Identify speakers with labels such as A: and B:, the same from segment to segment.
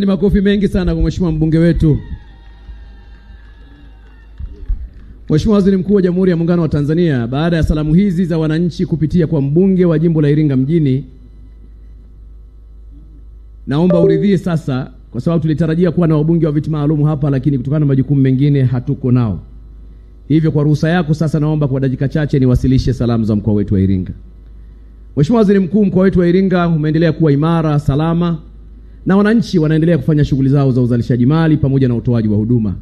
A: Ni makofi mengi sana kwa mheshimiwa mbunge wetu. Mheshimiwa Waziri Mkuu wa Jamhuri ya Muungano wa Tanzania, baada ya salamu hizi za wananchi kupitia kwa mbunge wa jimbo la Iringa mjini, naomba uridhie sasa, kwa sababu tulitarajia kuwa na wabunge wa viti maalum hapa, lakini kutokana na majukumu mengine hatuko nao. Hivyo kwa ruhusa yako sasa, naomba kwa dakika chache niwasilishe salamu za mkoa wetu wa Iringa. Mheshimiwa Waziri Mkuu, mkoa wetu wa Iringa umeendelea kuwa imara, salama, na wananchi wanaendelea kufanya shughuli zao za uzalishaji mali pamoja na utoaji wa huduma.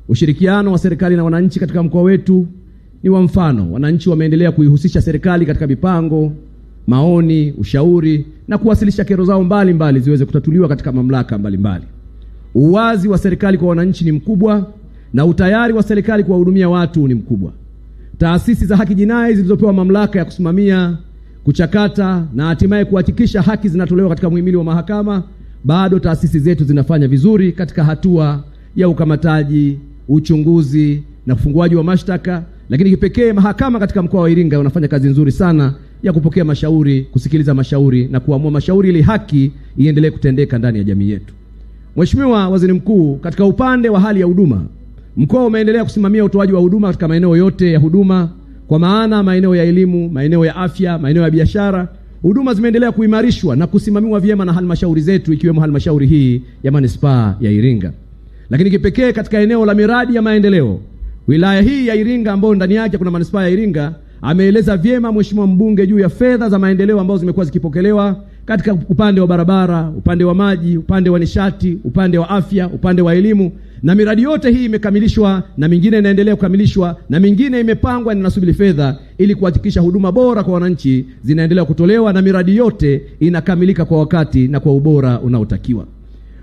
A: Ushirikiano wa serikali na wananchi katika mkoa wetu ni wa mfano. Wananchi wameendelea kuihusisha serikali katika mipango, maoni, ushauri na kuwasilisha kero zao mbalimbali ziweze kutatuliwa katika mamlaka mbalimbali. Uwazi wa serikali kwa wananchi ni mkubwa na utayari wa serikali kuwahudumia watu ni mkubwa. Taasisi za haki jinai zilizopewa mamlaka ya kusimamia, kuchakata na hatimaye kuhakikisha haki zinatolewa katika muhimili wa mahakama, bado taasisi zetu zinafanya vizuri katika hatua ya ukamataji, uchunguzi na ufunguaji wa mashtaka, lakini kipekee mahakama katika mkoa wa Iringa unafanya kazi nzuri sana ya kupokea mashauri, kusikiliza mashauri na kuamua mashauri ili haki iendelee kutendeka ndani ya jamii yetu. Mheshimiwa Waziri Mkuu, katika upande wa hali ya huduma, mkoa umeendelea kusimamia utoaji wa huduma katika maeneo yote ya huduma, kwa maana maeneo ya elimu, maeneo ya afya, maeneo ya biashara. Huduma zimeendelea kuimarishwa na kusimamiwa vyema na halmashauri zetu, ikiwemo halmashauri hii ya manispaa ya Iringa. Lakini kipekee katika eneo la miradi ya maendeleo, wilaya hii ya Iringa ambayo ndani yake kuna manispaa ya Iringa, ameeleza vyema mheshimiwa mbunge juu ya fedha za maendeleo ambazo zimekuwa zikipokelewa katika upande wa barabara, upande wa maji, upande wa nishati, upande wa afya, upande wa elimu, na miradi yote hii imekamilishwa na mingine inaendelea kukamilishwa na mingine imepangwa na inasubiri fedha ili kuhakikisha huduma bora kwa wananchi zinaendelea kutolewa na miradi yote inakamilika kwa wakati na kwa ubora unaotakiwa.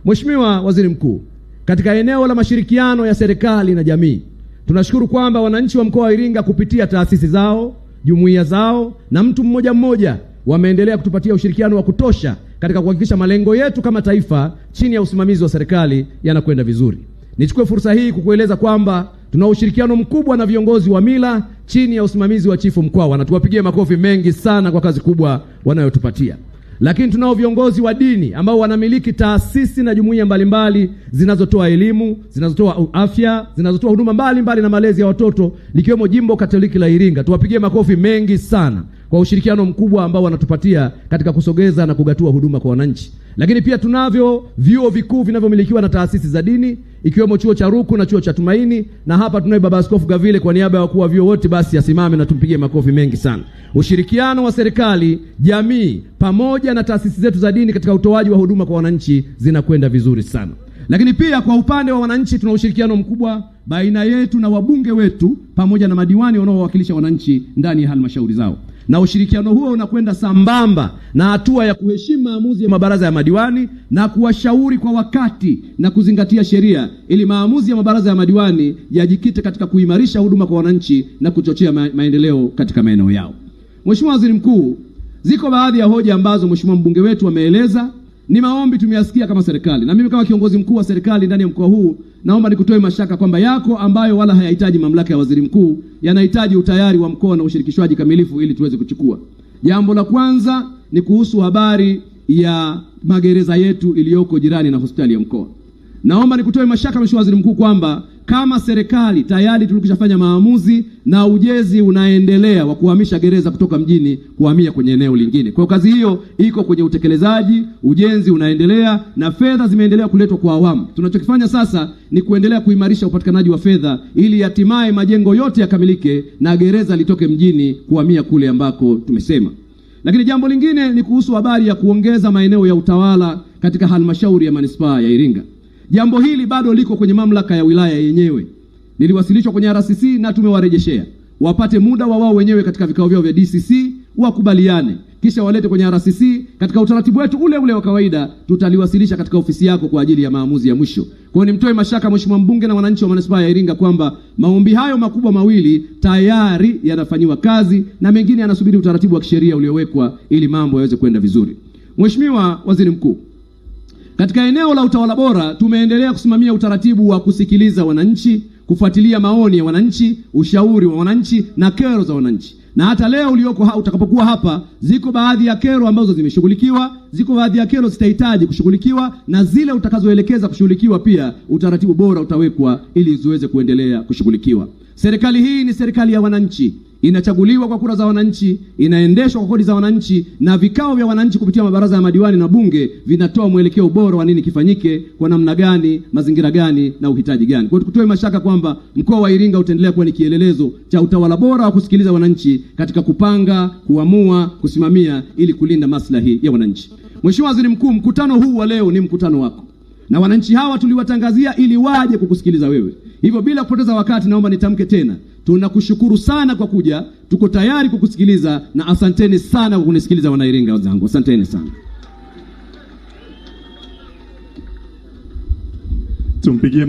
A: Mheshimiwa Waziri Mkuu, katika eneo la mashirikiano ya serikali na jamii, tunashukuru kwamba wananchi wa mkoa wa Iringa kupitia taasisi zao, jumuiya zao na mtu mmoja mmoja wameendelea kutupatia ushirikiano wa kutosha katika kuhakikisha malengo yetu kama taifa chini ya usimamizi wa serikali yanakwenda vizuri. Nichukue fursa hii kukueleza kwamba tuna ushirikiano mkubwa na viongozi wa mila chini ya usimamizi wa chifu Mkwawa, na tuwapigie makofi mengi sana kwa kazi kubwa wanayotupatia. Lakini tunao viongozi wa dini ambao wanamiliki taasisi na jumuiya mbalimbali zinazotoa elimu, zinazotoa afya, zinazotoa huduma mbalimbali na malezi ya watoto, likiwemo Jimbo Katoliki la Iringa. Tuwapigie makofi mengi sana kwa ushirikiano mkubwa ambao wanatupatia katika kusogeza na kugatua huduma kwa wananchi. Lakini pia tunavyo vyuo vikuu vinavyomilikiwa na taasisi za dini, ikiwemo chuo cha Ruku na chuo cha Tumaini, na hapa tunaye Baba Askofu Gavile kwa niaba ya wakuu wa vyuo wote, basi asimame na tumpigie makofi mengi sana. Ushirikiano wa serikali, jamii pamoja na taasisi zetu za dini katika utoaji wa huduma kwa wananchi zinakwenda vizuri sana. Lakini pia kwa upande wa wananchi tuna ushirikiano mkubwa baina yetu na wabunge wetu pamoja na madiwani wanaowakilisha wananchi ndani ya halmashauri zao. Na ushirikiano huo unakwenda sambamba na hatua ya kuheshimu maamuzi ya mabaraza ya madiwani na kuwashauri kwa wakati na kuzingatia sheria, ili maamuzi ya mabaraza ya madiwani yajikite katika kuimarisha huduma kwa wananchi na kuchochea maendeleo katika maeneo yao. Mheshimiwa Waziri Mkuu, ziko baadhi ya hoja ambazo mheshimiwa mbunge wetu ameeleza, ni maombi tumeyasikia kama serikali, na mimi kama kiongozi mkuu wa serikali ndani ya mkoa huu naomba nikutoe mashaka kwamba yako ambayo wala hayahitaji mamlaka ya waziri mkuu, yanahitaji utayari wa mkoa na ushirikishwaji kamilifu ili tuweze kuchukua. Jambo la kwanza ni kuhusu habari ya magereza yetu iliyoko jirani na hospitali ya mkoa. Naomba nikutoe mashaka mheshimiwa waziri mkuu kwamba kama serikali tayari tulikishafanya maamuzi na ujenzi unaendelea wa kuhamisha gereza kutoka mjini kuhamia kwenye eneo lingine. Kwa kazi hiyo iko kwenye utekelezaji, ujenzi unaendelea na fedha zimeendelea kuletwa kwa awamu. Tunachokifanya sasa ni kuendelea kuimarisha upatikanaji wa fedha ili hatimaye majengo yote yakamilike na gereza litoke mjini kuhamia kule ambako tumesema. Lakini jambo lingine ni kuhusu habari ya kuongeza maeneo ya utawala katika halmashauri ya manispaa ya Iringa. Jambo hili bado liko kwenye mamlaka ya wilaya yenyewe. Niliwasilishwa kwenye RCC na tumewarejeshea. Wapate muda wa wao wenyewe katika vikao vyao vya DCC, wakubaliane. Kisha walete kwenye RCC katika utaratibu wetu ule ule wa kawaida, tutaliwasilisha katika ofisi yako kwa ajili ya maamuzi ya mwisho. Kwa hiyo nimtoe mashaka mheshimiwa mbunge na wananchi wa manispaa ya Iringa kwamba maombi hayo makubwa mawili tayari yanafanywa kazi na mengine yanasubiri utaratibu wa kisheria uliowekwa ili mambo yaweze kwenda vizuri. Mheshimiwa Waziri Mkuu, katika eneo la utawala bora tumeendelea kusimamia utaratibu wa kusikiliza wananchi, kufuatilia maoni ya wananchi, ushauri wa wananchi na kero za wananchi.
B: Na hata leo ulioko utakapokuwa hapa, ziko baadhi ya kero ambazo zimeshughulikiwa, ziko baadhi ya kero zitahitaji kushughulikiwa, na zile utakazoelekeza kushughulikiwa pia utaratibu bora utawekwa ili ziweze kuendelea kushughulikiwa. Serikali hii ni serikali ya wananchi, inachaguliwa kwa kura za wananchi, inaendeshwa kwa kodi za wananchi, na vikao vya wananchi kupitia mabaraza ya madiwani na bunge vinatoa mwelekeo bora wa nini kifanyike, kwa namna gani, mazingira gani na uhitaji gani. Kwa hiyo tukutoe mashaka kwamba mkoa wa Iringa utaendelea kuwa ni kielelezo cha utawala bora wa kusikiliza wananchi katika kupanga, kuamua, kusimamia ili kulinda maslahi ya wananchi. Mheshimiwa Waziri Mkuu, mkutano huu wa leo ni mkutano wako, na wananchi hawa tuliwatangazia ili waje kukusikiliza wewe. Hivyo bila kupoteza wakati, naomba nitamke tena, tunakushukuru sana kwa kuja, tuko tayari kukusikiliza, na asanteni sana kwa kunisikiliza Wanairinga wenzangu, asanteni sana.
C: Tumpigie